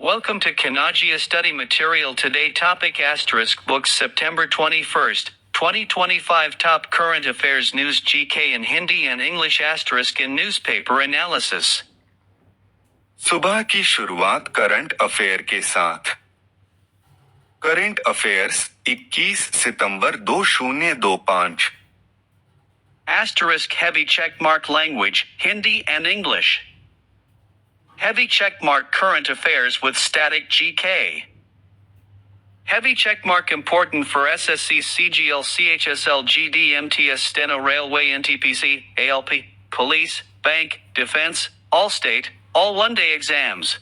Welcome to Kanagia Study Material Today Topic Asterisk Books September 21st, 2025 Top Current Affairs News GK in Hindi and English Asterisk in Newspaper Analysis. सुबह की शुरुआत current affair के साथ। Current affairs 21 September 2025। Asterisk heavy checkmark language, Hindi and English. Heavy checkmark current affairs with static GK. Heavy checkmark important for SSC CGL CHSL GD MTS Steno Railway NTPC, ALP, Police, Bank, Defense, Allstate, all one-day exams.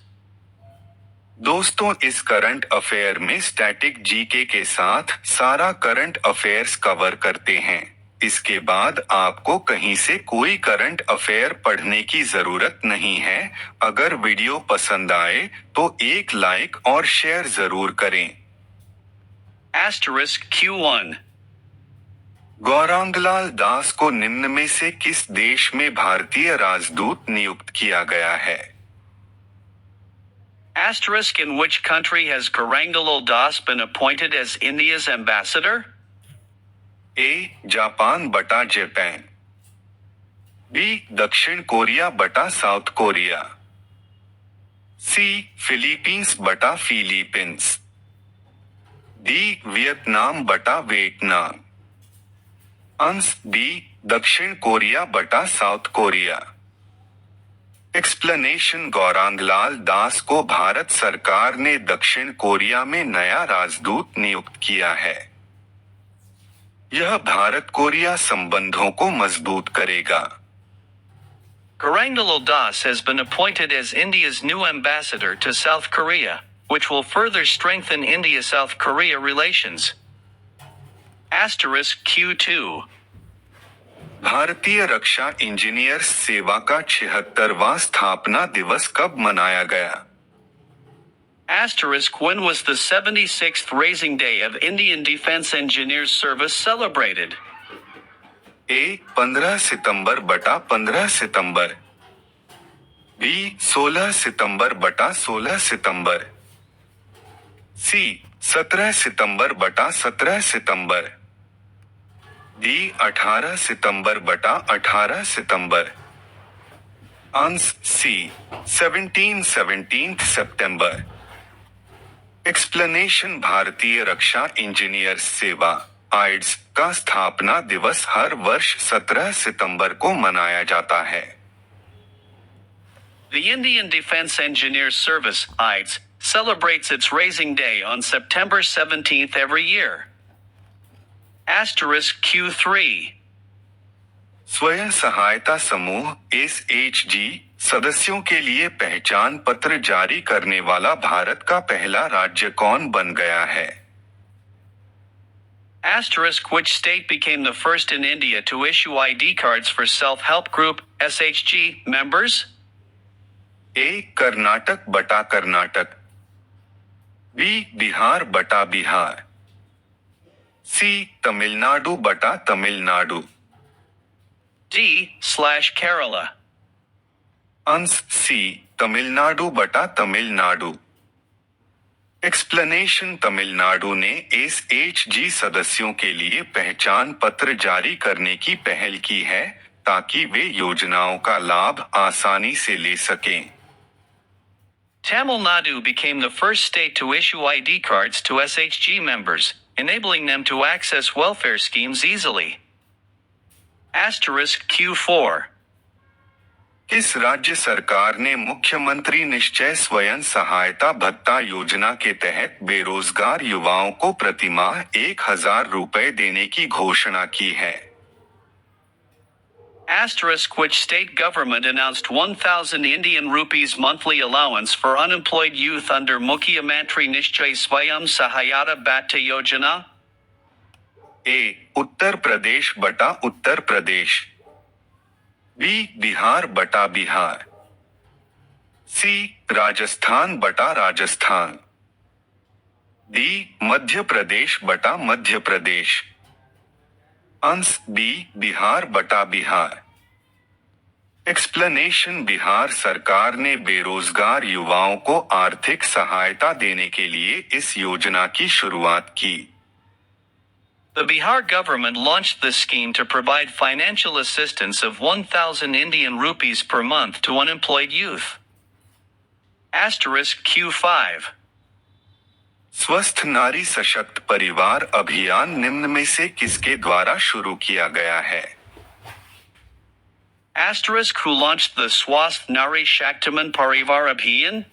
दोस्तों, इस current affair में static GK के साथ सारा current affairs cover करते हैं। इसके बाद आपको कहीं से कोई करंट अफेयर पढ़ने की जरूरत नहीं है। अगर वीडियो पसंद आए तो एक लाइक और शेयर जरूर करें। Asterisk Q1. गौरांगलाल दास को निम्न में से किस देश में भारतीय राजदूत नियुक्त किया गया है? Asterisk in which country has Garangalal Das been appointed as India's ambassador? A. Japan बटा जापान। बी. दक्षिण कोरिया बटा साउथ कोरिया। सी. फिलीपींस बटा फिलीपींस। डी. वियतनाम बटा वियतनाम। अंश बी. दक्षिण कोरिया बटा साउथ कोरिया। एक्सप्लेनेशन: गौरांगलाल दास को भारत सरकार ने दक्षिण कोरिया में नया राजदूत नियुक्त किया है। यह भारत कोरिया संबंधों को मजबूत करेगा। Garangalal Das has been appointed as India's new ambassador to South Korea, which will further strengthen India-South Korea relations. Asterisk Q2. भारतीय रक्षा इंजीनियर्स सेवा का 76वां स्थापना दिवस कब मनाया गया? Asterisk when was the 76th Raising Day of Indian Defense Engineers Service celebrated? ए. 15 सितंबर बटा 15 सितंबर। B. 16 सितंबर बटा 16 सितंबर। सी. 17 सितंबर बटा 17 सितंबर। डी. 18 सितंबर बटा 18 सितंबर। Answer C. 17 सितंबर। एक्सप्लेनेशन: भारतीय रक्षा इंजीनियर्स सेवा आइड्स का स्थापना दिवस हर वर्ष 17 सितंबर को मनाया जाता है। The Indian Defense Engineers Service, IDES, celebrates its Raising Day on September 17th every year. Asterisk Q3. स्वयं सहायता समूह SHG सदस्यों के लिए पहचान पत्र जारी करने वाला भारत का पहला राज्य कौन बन गया है? Asterisk which state became the first in India to issue ID cards for self-help group SHG members? ए. कर्नाटक बटा कर्नाटक। बी. बिहार बटा बिहार। सी. तमिलनाडु बटा तमिलनाडु। D/Kerala. अंश सी. तमिलनाडु बटा तमिलनाडु। एक्सप्लेनेशन: तमिलनाडु ने SHG सदस्यों के लिए पहचान पत्र जारी करने की पहल की है ताकि वे योजनाओं का लाभ आसानी से ले सकें। Tamil Nadu became the first state to issue ID cards to SHG members, enabling them to access welfare schemes easily. Asterisk Q4. किस राज्य सरकार ने मुख्यमंत्री निश्चय स्वयं सहायता भत्ता योजना के तहत बेरोजगार युवाओं को प्रतिमाह 1000 रुपए देने की घोषणा की है? Asterisk which state government announced 1000 Indian rupees monthly allowance for unemployed youth under Mukhyamantri Nishchay Swayam Sahayata Bhatta Yojana? ए. उत्तर प्रदेश बटा उत्तर प्रदेश। बी. बिहार बटा बिहार। सी. राजस्थान बटा राजस्थान। डी. मध्य प्रदेश बटा मध्य प्रदेश। अंश बी. बिहार बटा बिहार। एक्सप्लेनेशन बिहार सरकार ने बेरोजगार युवाओं को आर्थिक सहायता देने के लिए इस योजना की शुरुआत की। The Bihar government launched this scheme to provide financial assistance of 1,000 Indian rupees per month to unemployed youth. Asterisk Q5. स्वस्थ नारी सशक्त परिवार अभियान निम्न में से किसके द्वारा शुरू किया गया है? Asterisk who launched the Swasth Nari Shaktiman Parivar Abhiyan?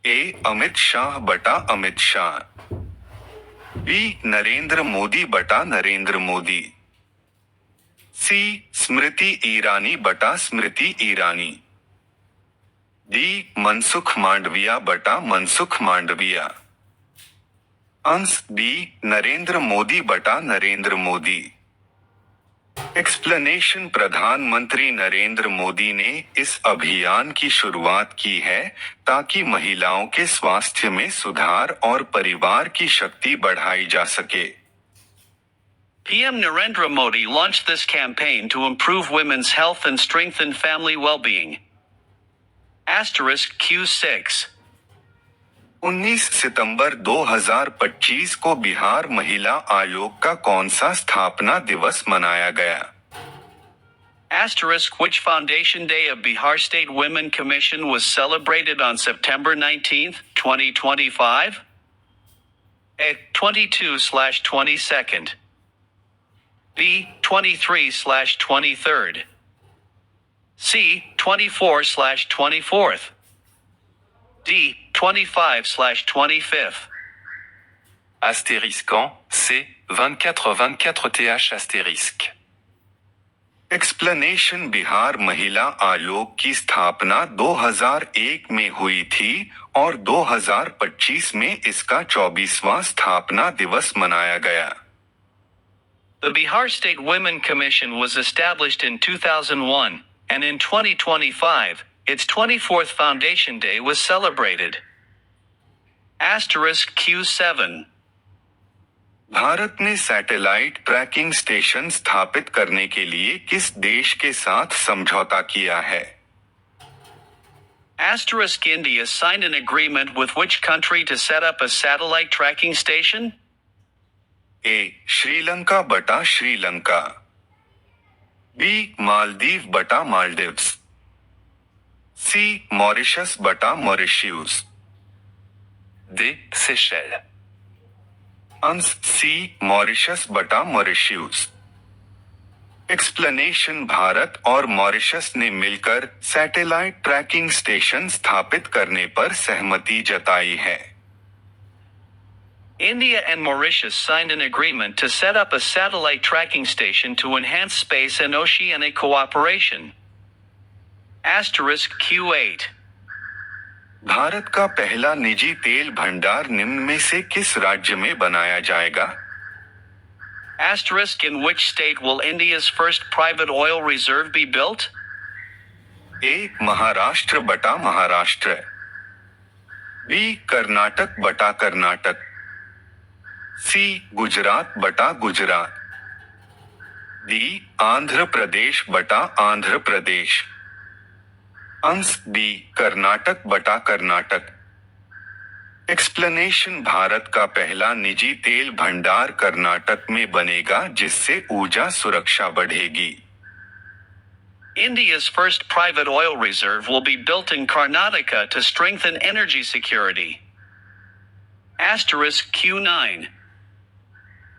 ए. अमित शाह बटा अमित शाह, बी. नरेंद्र मोदी बटा नरेंद्र मोदी, सी. स्मृति ईरानी बटा स्मृति ईरानी, डी. मनसुख मांडविया बटा मनसुख मांडविया, आंसर डी. नरेंद्र मोदी बटा नरेंद्र मोदी। एक्सप्लेनेशन प्रधानमंत्री नरेंद्र मोदी ने इस अभियान की शुरुआत की है ताकि महिलाओं के स्वास्थ्य में सुधार और परिवार की शक्ति बढ़ाई जा सके। PM Narendra Modi launched this campaign to improve women's health and strengthen family well-being. Asterisk Q6. 19 सितंबर 2025 को बिहार महिला आयोग का कौन सा स्थापना दिवस मनाया गया? Asterisk which Foundation Day of Bihar State Women Commission was celebrated on September 19, 2025? A. 22/22. B. 23/23. C. 24/24. D. 25/25. Astérisquant, C, 24-24 th astérisque. Explanation Bihar महिला आयोग की स्थापना 2001 में हुई थी और 2025 में इसका 24वां स्थापना दिवस मनाया गया। The Bihar State Women Commission was established in 2001, and in 2025, its 24th Foundation Day was celebrated. Asterisk Q7. Bharat ने सैटेलाइट ट्रैकिंग स्टेशन स्थापित करने के लिए किस देश के साथ समझौता किया है? Asterisk India signed an agreement with which country to set up a satellite tracking station? ए. श्रीलंका बटा श्रीलंका, बी. मालदीव बटा मालदीव्स, सी. मॉरिशस बटा Mauritius, D, Seychelles. Answer C. Mauritius बटा मॉरिशियस। एक्सप्लेनेशन भारत और मॉरिशस ने मिलकर सैटेलाइट ट्रैकिंग स्टेशन स्थापित करने पर सहमति जताई है। India and Mauritius signed an agreement to set up a satellite tracking station to enhance space and oceanic cooperation. Asterisk Q8. Bharat का पहला निजी तेल भंडार निम्न में से किस राज्य में बनाया जाएगा? Asterisk in which state will India's first private oil reserve be built? ए. महाराष्ट्र बटा महाराष्ट्र, बी. कर्नाटक बटा कर्नाटक, सी. गुजरात बटा गुजरात, डी. आंध्र प्रदेश बटा आंध्र प्रदेश, आंसर डी. कर्नाटक बटा कर्नाटक। एक्सप्लेनेशन भारत का पहला निजी तेल भंडार कर्नाटक में बनेगा जिससे ऊर्जा सुरक्षा बढ़ेगी। India's first private oil reserve will be built in Karnataka to strengthen energy security. Asterisk Q9.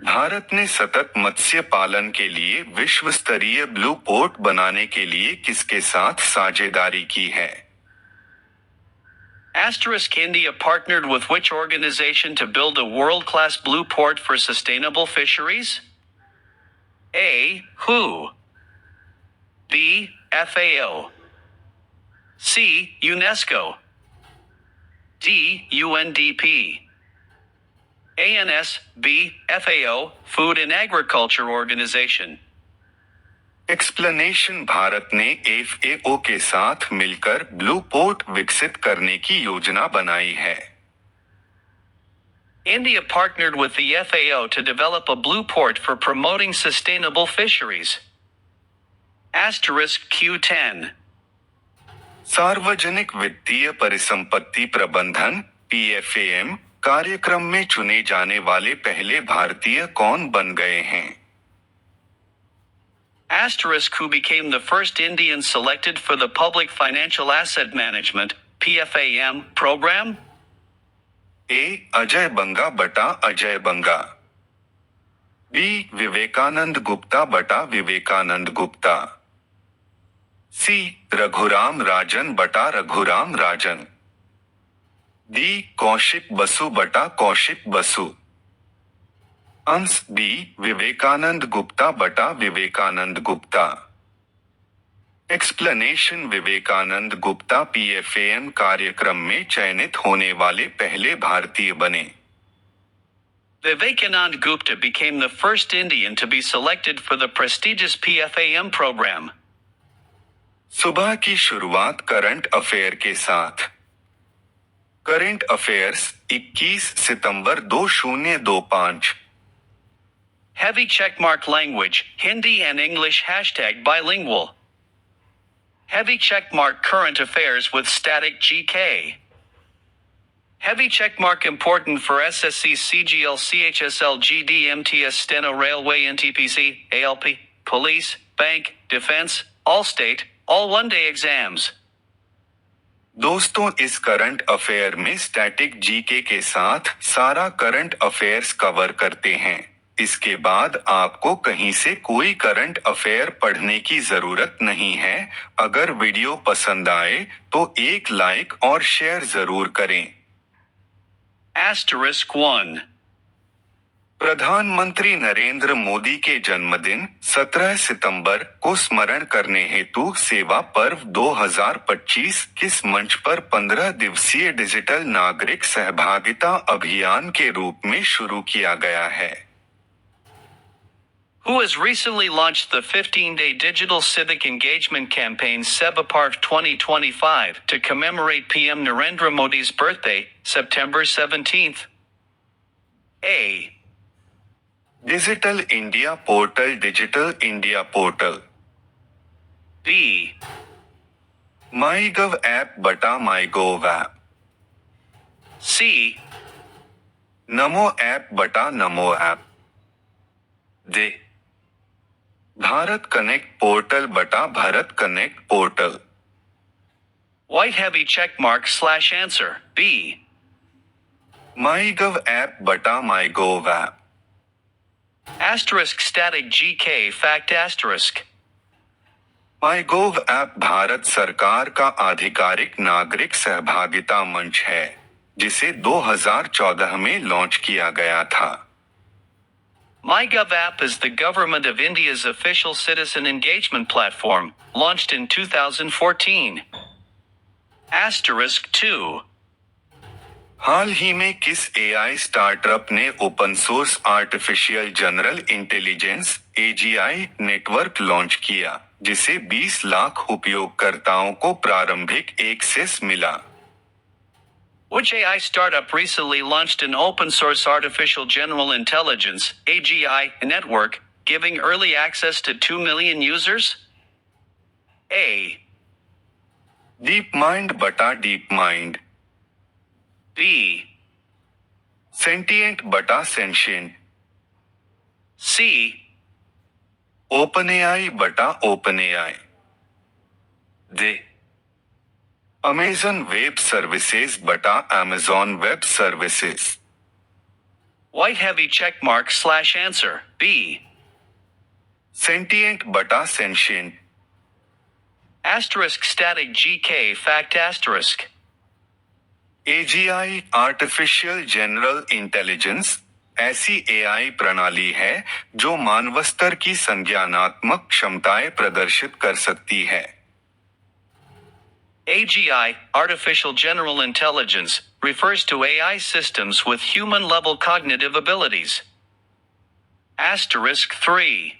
Bharat ने सतत मत्स्य पालन के लिए विश्व स्तरीय ब्लू पोर्ट बनाने के लिए किसके साथ साझेदारी की है? Asterisk India partnered with which organization to build a world-class blue port for sustainable fisheries? A. WHO. B. FAO. C. UNESCO. D. UNDP. ANS, B, FAO, Food and Agriculture Organization. Explanation Bharat ने FAO के साथ मिलकर blue port विकसित करने की योजना बनाई है। India partnered with the FAO to develop a blue port for promoting sustainable fisheries. Asterisk Q10. सार्वजनिक वित्तीय परिसंपत्ति प्रबंधन (PFAM) कार्यक्रम में चुने जाने वाले पहले भारतीय कौन बन गए हैं? Asterisk who became the first Indian selected for the Public Financial Asset Management (PFAM) program? A. Ajay बंगा बटा अजय बंगा, B. विवेकानंद गुप्ता बटा विवेकानंद गुप्ता, C. रघुराम राजन बटा रघुराम राजन, D. कौशिक बसु बटा कौशिक बसु। Answer B. विवेकानंद गुप्ता बटा विवेकानंद गुप्ता। एक्सप्लेनेशन: विवेकानंद गुप्ता PFAM कार्यक्रम में चयनित होने वाले पहले भारतीय बने। Vivekanand Gupta became the first Indian to be selected for the prestigious PFAM program. सुबह की शुरुआत करंट अफेयर के साथ। Current affairs 21 September 2025। Heavy checkmark language, Hindi and English #bilingual. Heavy checkmark current affairs with static GK. Heavy checkmark important for SSC, CGL, CHSL, GD, MTS, Steno, Railway, NTPC, ALP, Police, Bank, Defense, all state, all one-day exams. दोस्तों, इस current affair में static GK के साथ सारा current affairs cover करते हैं। इसके बाद आपको कहीं से कोई करंट अफेयर पढ़ने की जरूरत नहीं है। अगर वीडियो पसंद आए तो एक लाइक और शेयर जरूर करें। Asterisk 1. प्रधानमंत्री नरेंद्र मोदी के जन्मदिन 17 सितंबर को स्मरण करने हेतु सेवा पर्व 2025 किस मंच पर 15 दिवसीय डिजिटल नागरिक सहभागिता अभियान के रूप में शुरू किया गया है? Who has recently launched the 15-day digital civic engagement campaign Seva Parv 2025 to commemorate PM Narendra Modi's birthday, September 17th? A. Digital India portal, digital India portal. B. MyGov app बटा MyGov app. C. NaMo app बटा NaMo app. D. Bharat connect portal बटा Bharat connect portal. White heavy checkmark / answer. B. MyGov app बटा MyGov app. Asterisk static GK fact asterisk. MyGov app Bharat सरकार का आधिकारिक नागरिक सहभागिता मंच है, जिसे 2014 में लॉन्च किया गया था। MyGov app is the Government of India's official citizen engagement platform, launched in 2014. Asterisk 2. हाल ही में किस AI स्टार्टअप ने open source artificial general intelligence AGI network launch किया, जिसे 20 लाख उपयोगकर्ताओं को प्रारंभिक एक्सेस मिला? Which AI startup recently launched an open-source artificial general intelligence (AGI) network, giving early access to 2 million users? A. DeepMind बटा DeepMind. B. Sentient बटा Sentient. C. OpenAI बटा OpenAI. D. Amazon Web Services बटा Amazon Web Services. White heavy checkmark / answer. B. Sentient बटा Sentient. Asterisk static GK fact asterisk. AGI artificial general intelligence ऐसी AI प्रणाली है जो मानव स्तर की संज्ञानात्मक क्षमताएं प्रदर्शित कर सकती है। AGI, Artificial General Intelligence, refers to AI systems with human-level cognitive abilities. Asterisk 3.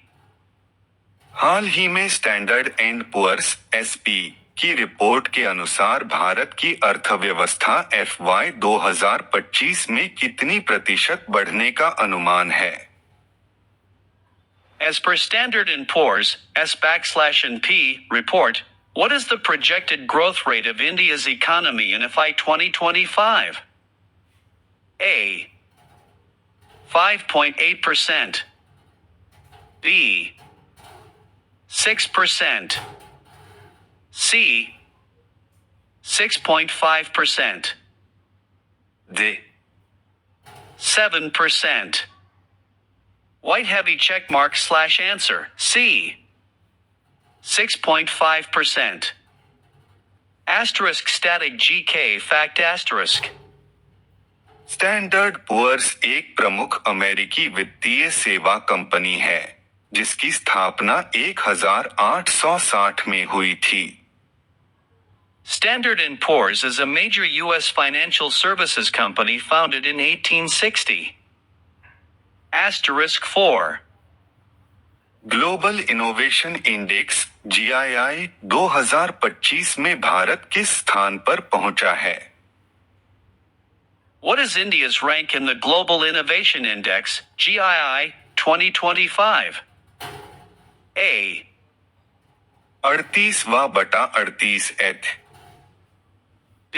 हाल ही में स्टैंडर्ड एंड पुअर्स (SP) की रिपोर्ट के अनुसार भारत की अर्थव्यवस्था FY 2025 में कितनी प्रतिशत बढ़ने का अनुमान है? As per Standard & Poor's, S/N/P report, what is the projected growth rate of India's economy in FY 2025? A. 5.8%. B. 6%. C. 6.5%. D. 7%. White heavy check mark / answer. C. 6.5%. Asterisk static GK fact asterisk. Standard poor's एक प्रमुख अमेरिकी वित्तीय सेवा company है जिसकी स्थापना 1860 में हुई थी। Standard & Poor's is a major U.S. financial services company founded in 1860. Asterisk 4. Global innovation index GII 2025 में भारत किस स्थान पर पहुंचा है? What is India's rank in the Global Innovation Index, GII, 2025? A. 38/38 B.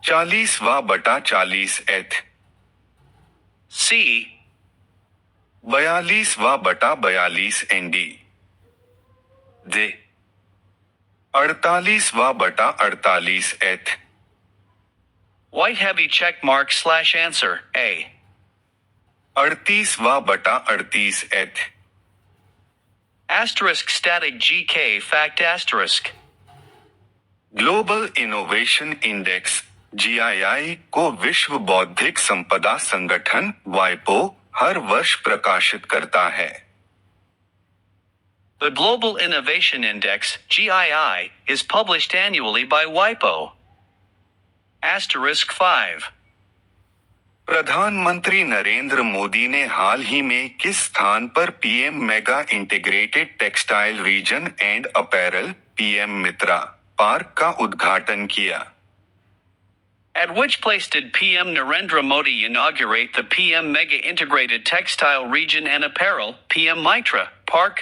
40/40 C. 42/42 ND D. 48/48 White heavy check mark / answer. A. 38/38 Asterisk static GK fact asterisk. Global innovation index GII को विश्व बौद्धिक संपदा संगठन वाइपो हर वर्ष प्रकाशित करता है। The Global Innovation Index, GII, is published annually by WIPO. Asterisk 5. प्रधानमंत्री नरेंद्र मोदी ने हाल ही में किस स्थान पर PM mega integrated textile reason and apparel PM Mitra park का उद्घाटन किया? At which place did PM Narendra Modi inaugurate the PM Mega Integrated Textile Region and Apparel, PM Mitra, Park?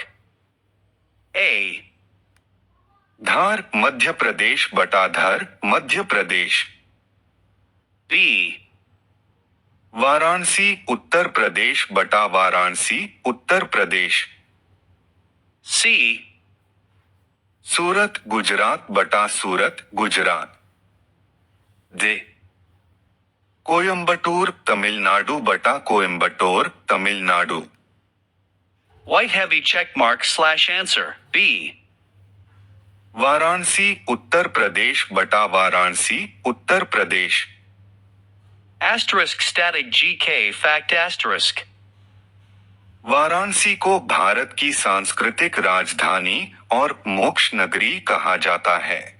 A. Dhar Madhya Pradesh बटाधर Madhya Pradesh. B. Varanasi Uttar Pradesh बटा Varanasi Uttar Pradesh. C. Surat Gujarat बटा Surat Gujarat. D. Coimbatore Tamil Nadu बटा Coimbatore Tamil Nadu. White heavy check mark / answer. B. Varanasi Uttar Pradesh बटा Varanasi Uttar Pradesh. Asterisk static GK fact asterisk. Varanasi को भारत की सांस्कृतिक राजधानी और मोक्ष नगरी कहा जाता है।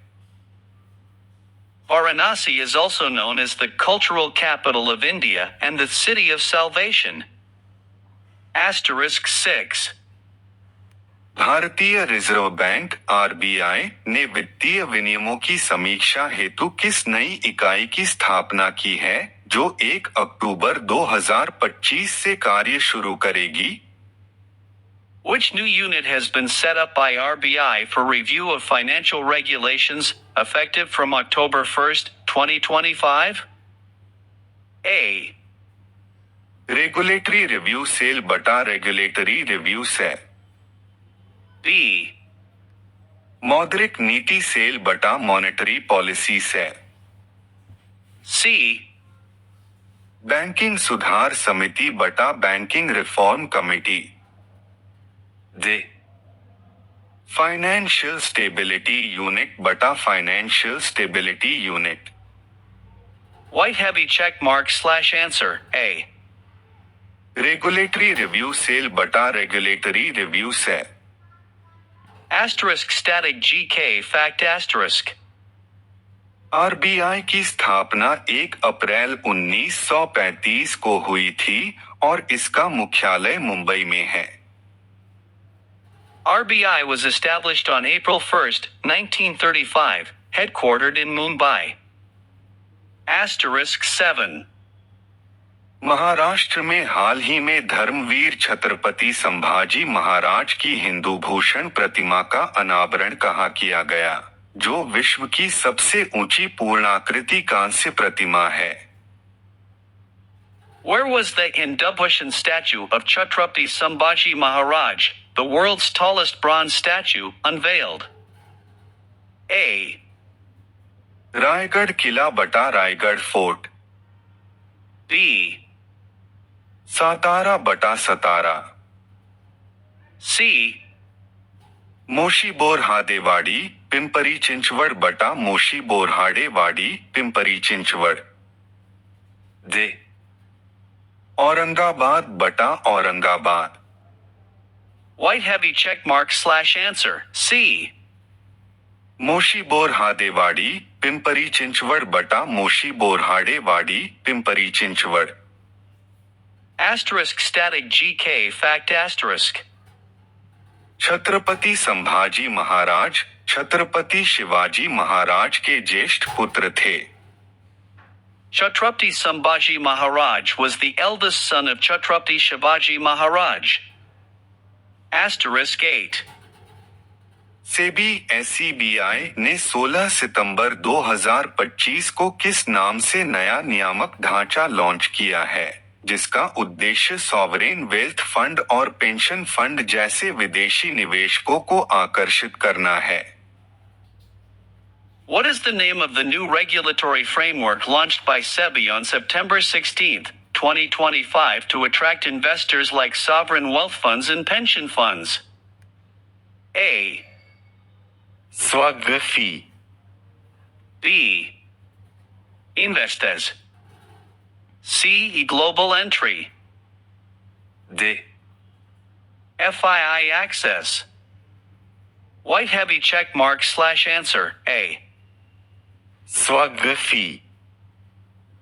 Varanasi is also known as the cultural capital of India and the city of salvation. Asterisk 6. भारतीय रिजर्व बैंक RBI ने वित्तीय विनियमों की समीक्षा हेतु किस नई इकाई की स्थापना की है जो 1 अक्टूबर 2025 से कार्य शुरू करेगी? Which new unit has been set up by RBI for review of financial regulations, effective from October 1, 2025? A. Regulatory review cell बटा रेगुलेटरी रिव्यू सेल। B. मौद्रिक नीति सेल बटा monetary policy cell. C. Banking सुधार समिति बटा banking reform committee. D. Financial stability unit बटा financial stability unit. White heavy check mark / answer. A. Regulatory review cell बटा regulatory review cell. Asterisk static GK fact asterisk. RBI की स्थापना 1 अप्रैल 1935 को हुई थी और इसका मुख्यालय मुंबई में है। RBI was established on April 1, 1935, headquartered in Mumbai. Asterisk 7. Maharashtra में हाल ही में धर्मवीर छत्रपति संभाजी महाराज की हिंदू भूषण प्रतिमा का अनावरण कहाँ किया गया, जो विश्व की सबसे ऊंची पूर्णाकृति कांस्य प्रतिमा है? Where was the Hindu statue of Chhatrapati Sambhaji Maharaj, the world's tallest bronze statue, unveiled? A. Raigarh किला बटा रायगढ़ फोर्ट। B. सातारा बटा सतारा। C. मोशी बोरहादेवाड़ी पिंपरी चिंचवड़ बटा मोशी बोरहाडेवाड़ी पिंपरी चिंचवड़। D. औरंगाबाद बटा Aurangabad. White heavy check mark / answer, C. Moshi बोरहादेवाड़ी Pimpri Chinchwad बटा Moshi बोरहाडेवाड़ी Pimpri Chinchwad. Asterisk static GK fact asterisk. Chhatrapati Sambhaji Maharaj Chhatrapati Shivaji Maharaj के ज्येष्ठ पुत्र थे। Chhatrapati Sambhaji Maharaj was the eldest son of Chhatrapati Shivaji Maharaj. Asterisk 8. SEBI SEBI ने 16 सितंबर 2025 को किस नाम से नया नियामक ढांचा लॉन्च किया है, जिसका उद्देश्य सॉवरेन वेल्थ फंड और पेंशन फंड जैसे विदेशी निवेशकों को आकर्षित करना है? What is the name of the new regulatory framework launched by SEBI on September 16, 2025 to attract investors like sovereign wealth funds and pension funds? A. SWGFI. B. Investez. C. Global Entry. D. FII Access. White heavy check mark / answer, A. SWGFI.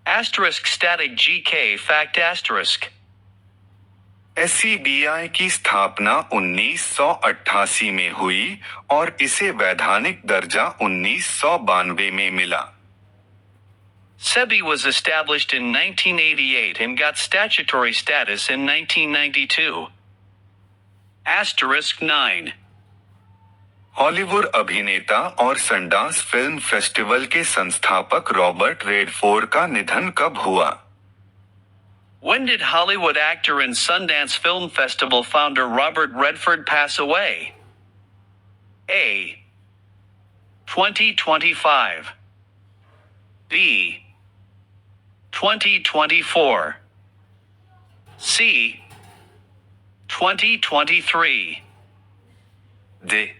Asterisk static GK fact asterisk. SEBI की स्थापना 1988 में हुई और इसे वैधानिक दर्जा 1992 में मिला। SEBI was established in 1988 and got statutory status in 1992. Asterisk 9. Hollywood अभिनेता और सनडांस फिल्म फेस्टिवल के संस्थापक रॉबर्ट रेडफोर्ड का निधन कब हुआ? When did Hollywood actor and Sundance Film Festival founder Robert Redford pass away? A. 2025. B. 2024. C. 2023. D.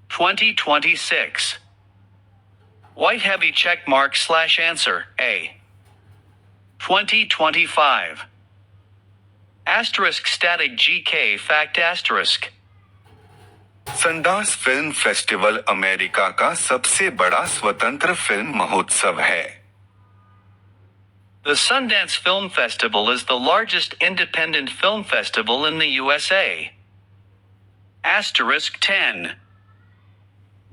2026. White heavy check mark / answer, A. 2025. Asterisk static GK fact asterisk. Sundance film festival America का सबसे बड़ा स्वतंत्र film महोत्सव है। The Sundance Film Festival is the largest independent film festival in the USA. Asterisk 10.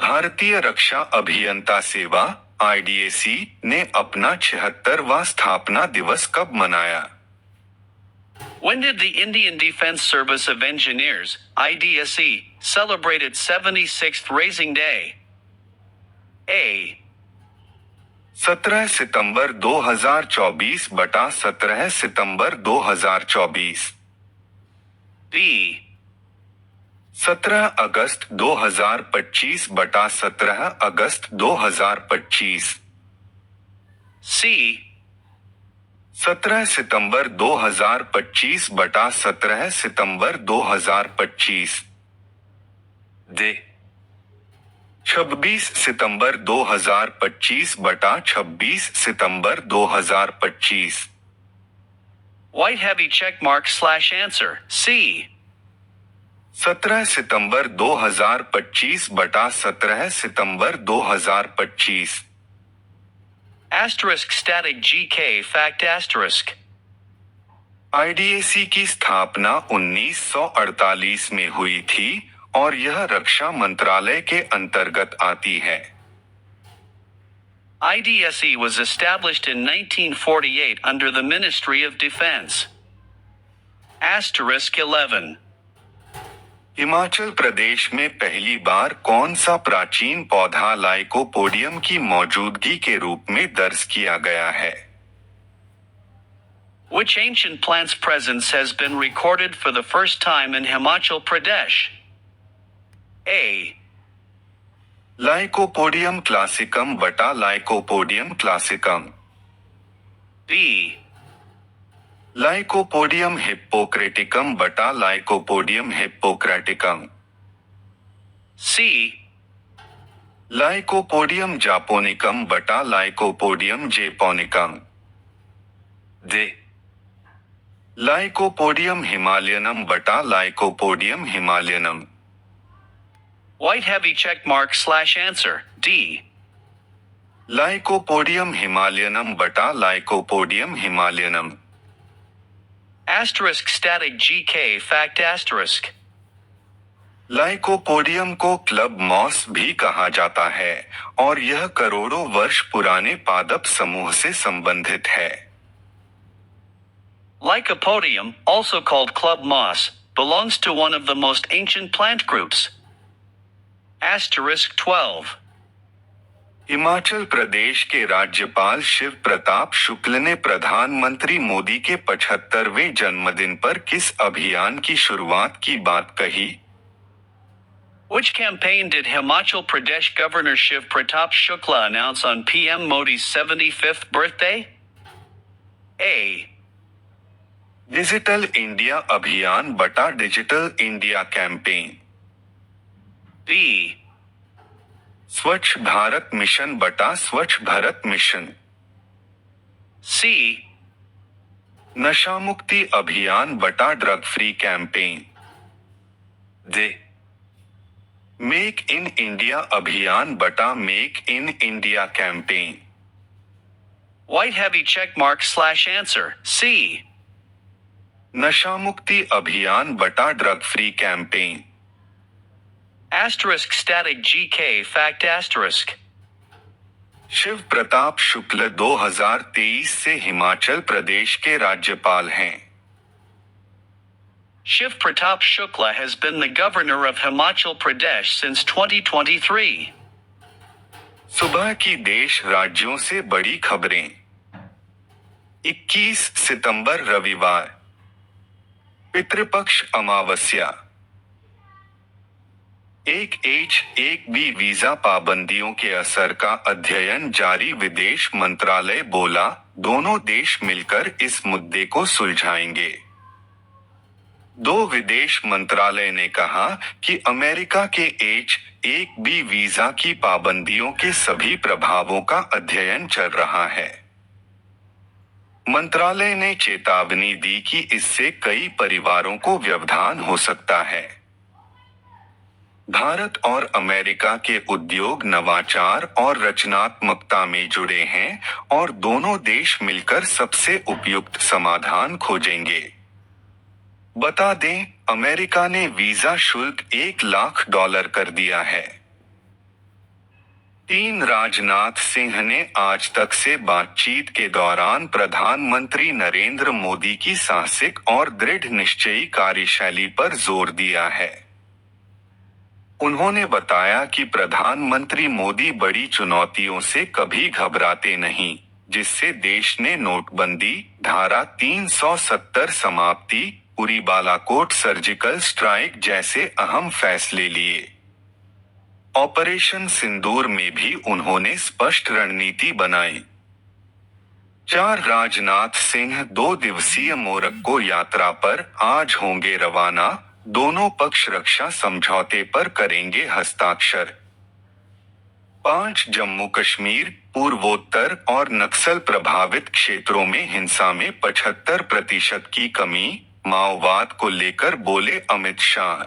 भारतीय रक्षा अभियंता सेवा IDAC ने अपना 76वां स्थापना दिवस कब मनाया? When did the Indian Defense Service of Engineers, IDSE, celebrate its 76th Raising Day? A. 17 सितंबर 2024 बटा 17 सितंबर 2024। B. 17 अगस्त 2025 बटा 17 अगस्त 2025। C. 17 सितंबर 2025 बटा 17 सितंबर 2025। D. 26 सितंबर 2025 बटा 26 सितंबर 2025। White heavy check mark / answer, C. 17 सितंबर 2025 बटा 17 सितंबर 2025। Asterisk static GK fact asterisk. IDAC की स्थापना 1948 में हुई थी और यह रक्षा मंत्रालय के अंतर्गत आती है। IDSE was established in 1948 under the Ministry of Defense. Asterisk 11. Himachal Pradesh में पहली बार कौन सा प्राचीन पौधा लाइकोपोडियम की मौजूदगी के रूप में दर्ज किया गया है? Which ancient plant's presence has been recorded for the first time in Himachal Pradesh? A. Lycopodium classicum बटा lycopodium classicum. B. Lycopodium hippocraticum बटा lycopodium hippocraticum. C. Lycopodium japonicum बटा lycopodium japonicum. D. Lycopodium himalayanum बटा lycopodium himalayanum. White heavy check mark / answer. D. Lycopodium himalayanum बटा lycopodium himalayanum. Asterisk static GK fact asterisk. Lycopodium को club moss भी कहा जाता है और यह करोड़ों वर्ष पुराने पादप समूह से संबंधित है। Lycopodium, also called club moss, belongs to one of the most ancient plant groups. Asterisk 12. Himachal Pradesh के राज्यपाल शिव प्रताप शुक्ल ने प्रधानमंत्री मोदी के 75वें जन्मदिन पर किस अभियान की शुरुआत की बात कही? Which campaign did Himachal Pradesh Governor Shiv Pratap Shukla announce on PM Modi's 75th birthday? A. Digital India अभियान बटा डिजिटल इंडिया कैंपेन। B. स्वच्छ भारत मिशन बटा स्वच्छ भारत मिशन। C. नशा मुक्ति अभियान बटा drug free campaign. D. Make in India अभियान बटा make in India campaign. White heavy check mark / answer. C. नशा मुक्ति अभियान बटा drug free campaign. Asterisk static GK fact asterisk. Shiv Pratap Shukla 2023 से हिमाचल प्रदेश के राज्यपाल हैं। Shiv Pratap Shukla has been the governor of Himachal Pradesh since 2023. सुबह की देश राज्यों से बड़ी खबरें। 21 सितंबर रविवार। पितृपक्ष अमावस्या। 1H1B वीजा पाबंदियों के असर का अध्ययन जारी। विदेश मंत्रालय बोला, दोनों देश मिलकर इस मुद्दे को सुलझाएंगे। दो विदेश मंत्रालय ने कहा कि अमेरिका के H1B वीजा की पाबंदियों के सभी प्रभावों का अध्ययन चल रहा है। मंत्रालय ने चेतावनी दी कि इससे कई परिवारों को व्यवधान हो सकता है। भारत और अमेरिका के उद्योग नवाचार और रचनात्मकता में जुड़े हैं और दोनों देश मिलकर सबसे उपयुक्त समाधान खोजेंगे। बता दें, अमेरिका ने वीजा शुल्क $1 लाख कर दिया है। राजनाथ सिंह ने आज तक से बातचीत के दौरान प्रधानमंत्री नरेंद्र मोदी की साहसिक और दृढ़ निश्चयी कार्यशैली पर जोर दिया है। उन्होंने बताया कि प्रधानमंत्री मोदी बड़ी चुनौतियों से कभी घबराते नहीं, जिससे देश ने नोटबंदी, धारा 370 समाप्ति, उरी बालाकोट सर्जिकल स्ट्राइक जैसे अहम फैसले लिए। ऑपरेशन सिंदूर में भी उन्होंने स्पष्ट रणनीति बनाई। राजनाथ सिंह 2 दिवसीय मोरक्को यात्रा पर आज होंगे रवाना। दोनों पक्ष रक्षा समझौते पर करेंगे हस्ताक्षर। 5 जम्मू कश्मीर, पूर्वोत्तर और नक्सल प्रभावित क्षेत्रों में हिंसा में 75% की कमी, माओवाद को लेकर बोले अमित शाह।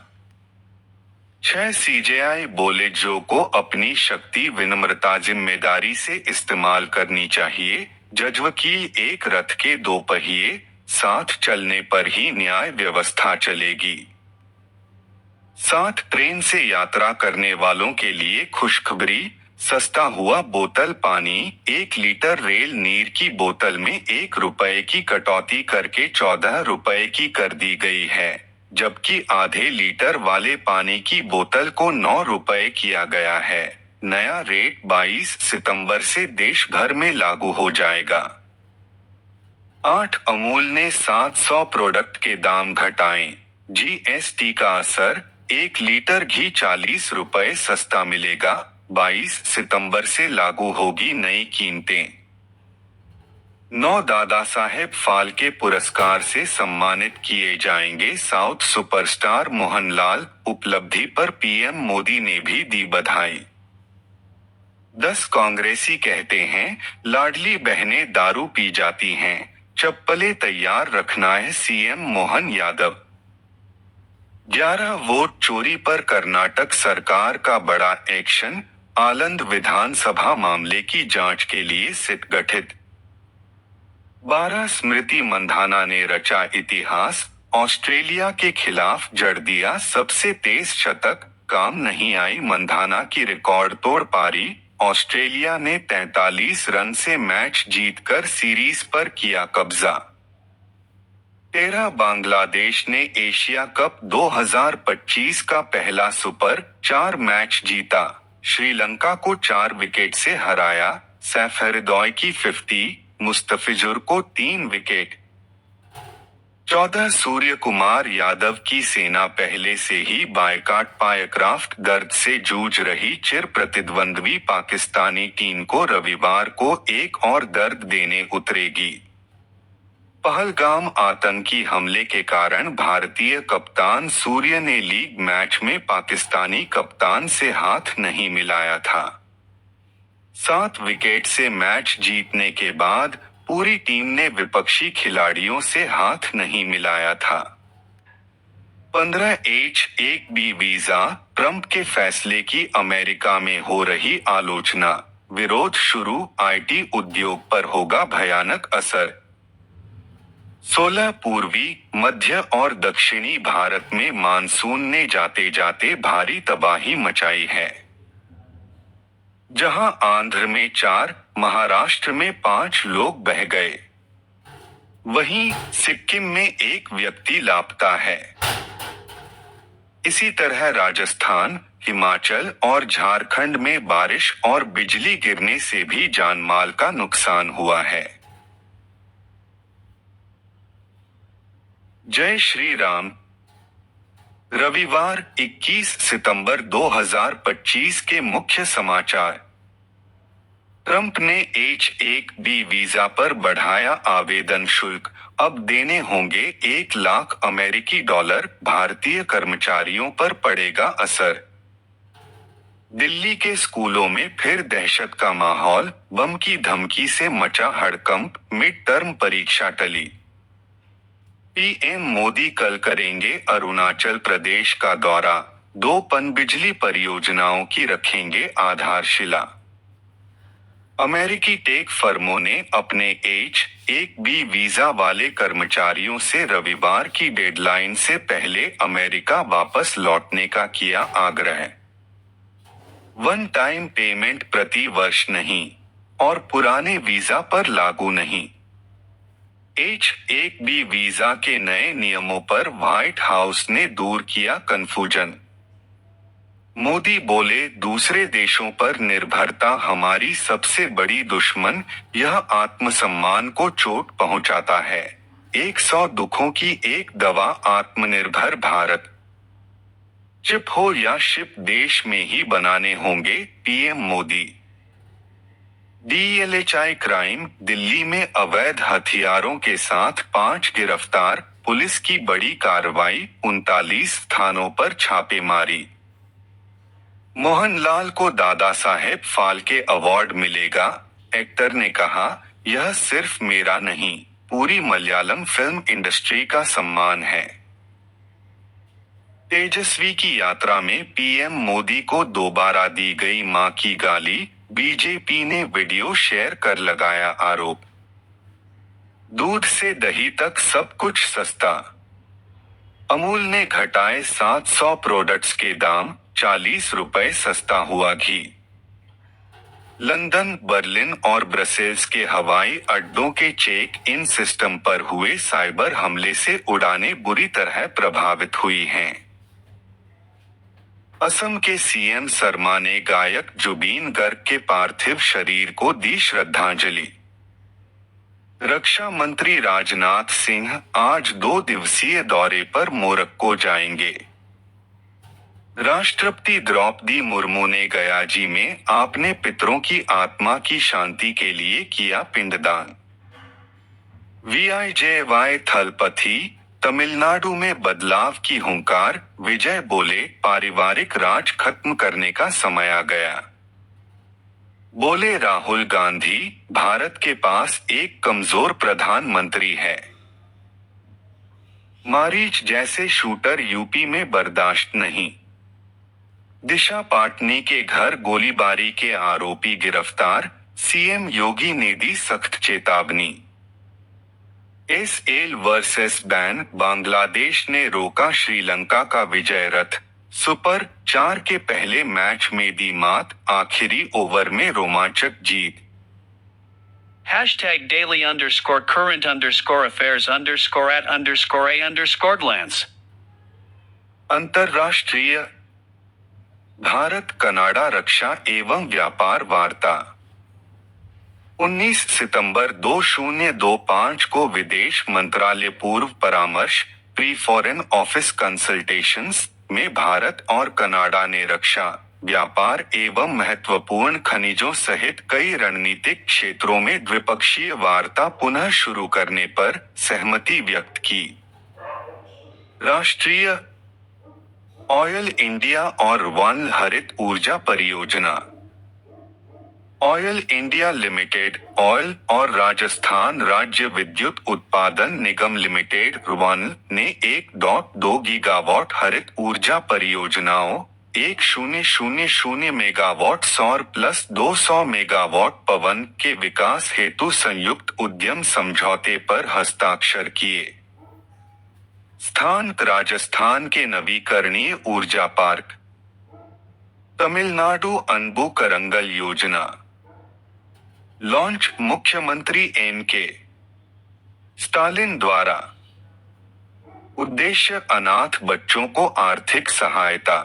6 CJI बोले, जो को अपनी शक्ति विनम्रता जिम्मेदारी से इस्तेमाल करनी चाहिए। जज्व की एक रथ के 2 पहिए, साथ चलने पर ही न्याय व्यवस्था चलेगी। 7 ट्रेन से यात्रा करने वालों के लिए खुशखबरी, सस्ता हुआ बोतल पानी। 1 लीटर रेल नीर की बोतल में 1 रुपए की कटौती करके 14 रुपए की कर दी गई है, जबकि आधे लीटर वाले पानी की बोतल को 9 रुपए किया गया है। नया रेट 22 सितंबर से देश भर में लागू हो जाएगा। 8 अमूल ने 700 प्रोडक्ट के दाम घटाए। जीएसटी का असर। 1 लीटर घी 40 रुपए सस्ता मिलेगा। 22 सितंबर से लागू होगी नई कीमतें। 9 दादा साहेब फाल्के पुरस्कार से सम्मानित किए जाएंगे साउथ सुपरस्टार मोहनलाल। उपलब्धि पर पीएम मोदी ने भी दी बधाई। 10 कांग्रेसी कहते हैं लाडली बहनें दारू पी जाती हैं, चप्पलें तैयार रखना है सीएम मोहन यादव। 11 वोट चोरी पर कर्नाटक सरकार का बड़ा एक्शन। आनंद विधानसभा मामले की जांच के लिए सिट गठित। 12 स्मृति मंधाना ने रचा इतिहास। ऑस्ट्रेलिया के खिलाफ जड़ दिया सबसे तेज शतक। काम नहीं आई मंधाना की रिकॉर्ड तोड़ पारी। ऑस्ट्रेलिया ने 43 रन से मैच जीतकर सीरीज पर किया कब्जा। 13 बांग्लादेश ने एशिया कप 2025 का पहला सुपर 4 मैच जीता। श्रीलंका को 4 विकेट से हराया। सैफरिदॉय की 50, मुस्तफिजुर को 3 विकेट। 14 सूर्य कुमार यादव की सेना पहले से ही बायकाट पायक्राफ्ट दर्द से जूझ रही चिर प्रतिद्वंद्वी पाकिस्तानी टीम को रविवार को एक और दर्द देने उतरेगी। पहलगाम आतंकी हमले के कारण भारतीय कप्तान सूर्य ने लीग मैच में पाकिस्तानी कप्तान से हाथ नहीं मिलाया था। 7 विकेट से मैच जीतने के बाद पूरी टीम ने विपक्षी खिलाड़ियों से हाथ नहीं मिलाया था। 15H-1B visa. ट्रंप के फैसले की अमेरिका में हो रही आलोचना। विरोध शुरू। आईटी उद्योग पर होगा भयानक असर। 16 पूर्वी, मध्य और दक्षिणी भारत में मानसून ने जाते जाते भारी तबाही मचाई है। जहां आंध्र में 4, महाराष्ट्र में 5 लोग बह गए, वहीं सिक्किम में 1 व्यक्ति लापता है। इसी तरह राजस्थान, हिमाचल और झारखंड में बारिश और बिजली गिरने से भी जानमाल का नुकसान हुआ है। जय श्री राम। रविवार 21 सितंबर 2025 के मुख्य समाचार। ट्रंप ने H-1B वीजा पर बढ़ाया आवेदन शुल्क। अब देने होंगे 1 लाख अमेरिकी डॉलर। भारतीय कर्मचारियों पर पड़ेगा असर। दिल्ली के स्कूलों में फिर दहशत का माहौल। बम की धमकी से मचा हड़कंप। मिड टर्म परीक्षा टली। पीएम मोदी कल करेंगे अरुणाचल प्रदेश का दौरा। 2 पनबिजली परियोजनाओं की रखेंगे आधारशिला। अमेरिकी टेक फर्मों ने अपने H-1B वीजा वाले कर्मचारियों से रविवार की डेडलाइन से पहले अमेरिका वापस लौटने का किया आग्रह। वन टाइम पेमेंट प्रति वर्ष नहीं और पुराने वीजा पर लागू नहीं। H-1B वीजा के नए नियमों पर व्हाइट हाउस ने दूर किया कन्फ्यूजन। मोदी बोले दूसरे देशों पर निर्भरता हमारी सबसे बड़ी दुश्मन। यह आत्मसम्मान को चोट पहुंचाता है। 100 दुखों की एक दवा। आत्मनिर्भर भारत। चिप हो या शिप देश में ही बनाने होंगे। PM Modi. DLHI crime. Delhi में अवैध हथियारों के साथ 5 गिरफ्तार। पुलिस की बड़ी कार्रवाई। 39 स्थानों पर छापेमारी। मोहनलाल को दादा साहेब फाल्के अवार्ड मिलेगा। एक्टर ने कहा, यह सिर्फ मेरा नहीं, पूरी मलयालम फिल्म इंडस्ट्री का सम्मान है। तेजस्वी की यात्रा में पीएम मोदी को दोबारा दी गई मां की गाली। बीजेपी ने वीडियो शेयर कर लगाया आरोप। दूध से दही तक सब कुछ सस्ता। अमूल ने घटाए 700 प्रोडक्ट्स के दाम। 40 रुपए सस्ता हुआ घी। लंदन, बर्लिन और ब्रसेल्स के हवाई अड्डों के चेक इन सिस्टम पर हुए साइबर हमले से उड़ानें बुरी तरह प्रभावित हुई हैं। असम के सीएम शर्मा ने गायक जुबीन गर्ग के पार्थिव शरीर को दी श्रद्धांजलि। रक्षा मंत्री राजनाथ सिंह आज 2 दिवसीय दौरे पर मोरक्को जाएंगे। राष्ट्रपति द्रौपदी मुर्मू ने गयाजी में अपने पितरों की आत्मा की शांति के लिए किया पिंडदान। विजय थलपथी, तमिलनाडु में बदलाव की हुंकार, विजय बोले पारिवारिक राज खत्म करने का समय आ गया। बोले राहुल गांधी, भारत के पास एक कमजोर प्रधानमंत्री है। मारीच जैसे शूटर यूपी में बर्दाश्त नहीं। दिशा पाटनी के घर गोलीबारी के आरोपी गिरफ्तार, सीएम योगी ने दी सख्त चेतावनी। एसएल वर्सेस बैन, बांग्लादेश ने रोका श्रीलंका का विजय रथ। सुपर 4 के पहले मैच में दी मात, आखिरी ओवर में रोमांचक जीत। #daily_current_affairs_at_a_glance। अंतर्राष्ट्रीय भारत कनाडा रक्षा एवं व्यापार वार्ता। 19 सितंबर 2025 को विदेश मंत्रालय पूर्व परामर्श प्री फॉरेन ऑफिस कंसल्टेशंस में भारत और कनाडा ने रक्षा, व्यापार एवं महत्वपूर्ण खनिजों सहित कई रणनीतिक क्षेत्रों में द्विपक्षीय वार्ता पुनः शुरू करने पर सहमति व्यक्त की। राष्ट्रीय ऑयल इंडिया और वन हरित ऊर्जा परियोजना। ऑयल इंडिया लिमिटेड ऑयल और राजस्थान राज्य विद्युत उत्पादन निगम लिमिटेड वन ने 1.2 गीगावाट हरित ऊर्जा परियोजनाओं, 1000 मेगावाट सौर प्लस 200 मेगावाट पवन के विकास हेतु संयुक्त उद्यम समझौते पर हस्ताक्षर किए। स्थान राजस्थान के नवीकरणीय ऊर्जा पार्क। तमिलनाडु अनबू करंगल योजना लॉन्च, मुख्यमंत्री एन.के. स्टालिन द्वारा। उद्देश्य अनाथ बच्चों को आर्थिक सहायता।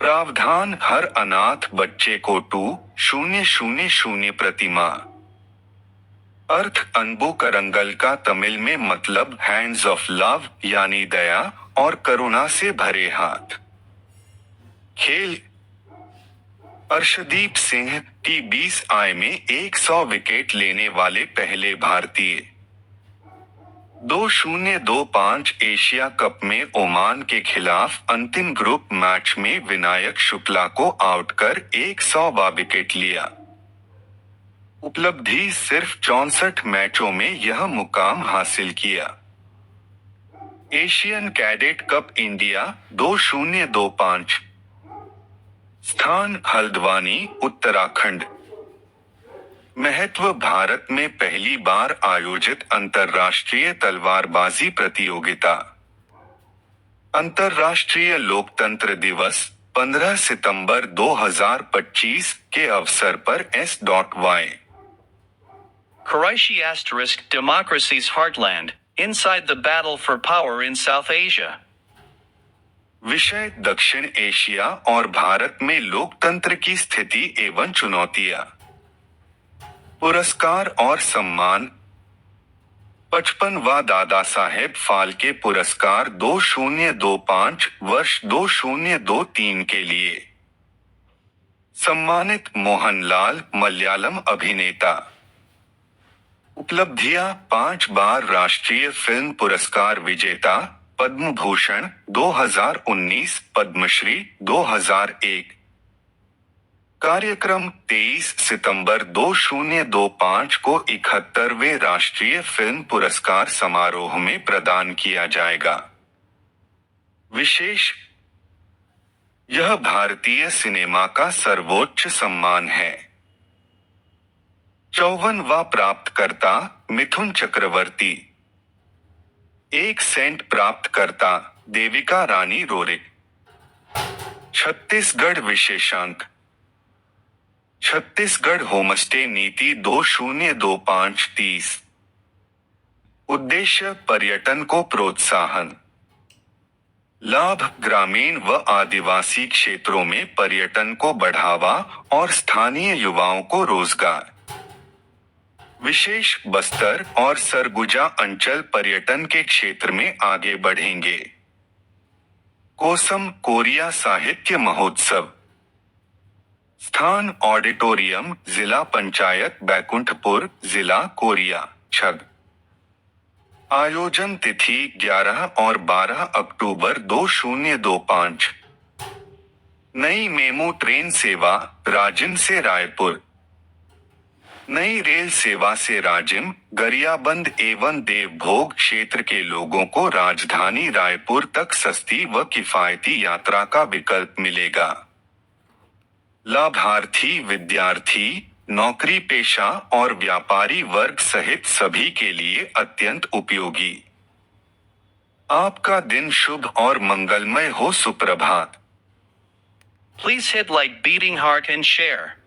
प्रावधान हर अनाथ बच्चे को 2,000 प्रतिमाह। अर्थ अनबू करंगल का तमिल में मतलब हैंड्स ऑफ लव यानी दया और करुणा से भरे हाथ। खेल अर्शदीप सिंह T20I में 100 विकेट लेने वाले पहले भारतीय। 2025 एशिया कप में ओमान के खिलाफ अंतिम ग्रुप मैच में विनायक शुक्ला को आउट कर 100वां विकेट लिया। उपलब्धि सिर्फ 64 मैचों में यह मुकाम हासिल किया। Asian cadet cup India 2025। स्थान हल्द्वानी, उत्तराखंड। महत्व भारत में पहली बार आयोजित अंतर्राष्ट्रीय तलवारबाजी प्रतियोगिता। अंतर्राष्ट्रीय लोकतंत्र दिवस 15 सितंबर 2025 के अवसर पर S.Y. Quraishi * Democracy's Heartland, Inside the Battle for Power in South Asia। विषय दक्षिण एशिया और भारत में लोकतंत्र की स्थिति एवं चुनौतियां। पुरस्कार और सम्मान। 55वां दादा साहेब फाल्के पुरस्कार 2025 वर्ष 2023 के लिए सम्मानित मोहनलाल, मलयालम अभिनेता। उपलब्धियां 5 बार राष्ट्रीय फिल्म पुरस्कार विजेता, पद्म भूषण 2019, पद्मश्री 2001। कार्यक्रम 23 सितंबर 2025 को 71वें राष्ट्रीय फिल्म पुरस्कार समारोह में प्रदान किया जाएगा। विशेष, यह भारतीय सिनेमा का सर्वोच्च सम्मान है। 54वां प्राप्तकर्ता मिथुन चक्रवर्ती। 1 सेंट प्राप्तकर्ता देविका रानी रोरे। छत्तीसगढ़ विशेषांक। छत्तीसगढ़ होमस्टे नीति 2025-30। उद्देश्य पर्यटन को प्रोत्साहन। लाभ ग्रामीण व आदिवासी क्षेत्रों में पर्यटन को बढ़ावा और स्थानीय युवाओं को रोजगार। विशेष बस्तर और सरगुजा अंचल पर्यटन के क्षेत्र में आगे बढ़ेंगे। कोसम कोरिया साहित्य महोत्सव। स्थान ऑडिटोरियम, जिला पंचायत बैकुंठपुर, जिला कोरिया, छग। आयोजन तिथि 11 और 12 अक्टूबर 2025। नई मेमू ट्रेन सेवा राजिम से रायपुर। नई रेल सेवा से राजिम, गरियाबंद एवं देवभोग क्षेत्र के लोगों को राजधानी रायपुर तक सस्ती व किफायती यात्रा का विकल्प मिलेगा। लाभार्थी विद्यार्थी, नौकरी पेशा और व्यापारी वर्ग सहित सभी के लिए अत्यंत उपयोगी। आपका दिन शुभ और मंगलमय हो। सुप्रभात। Please hit like, beating heart and share.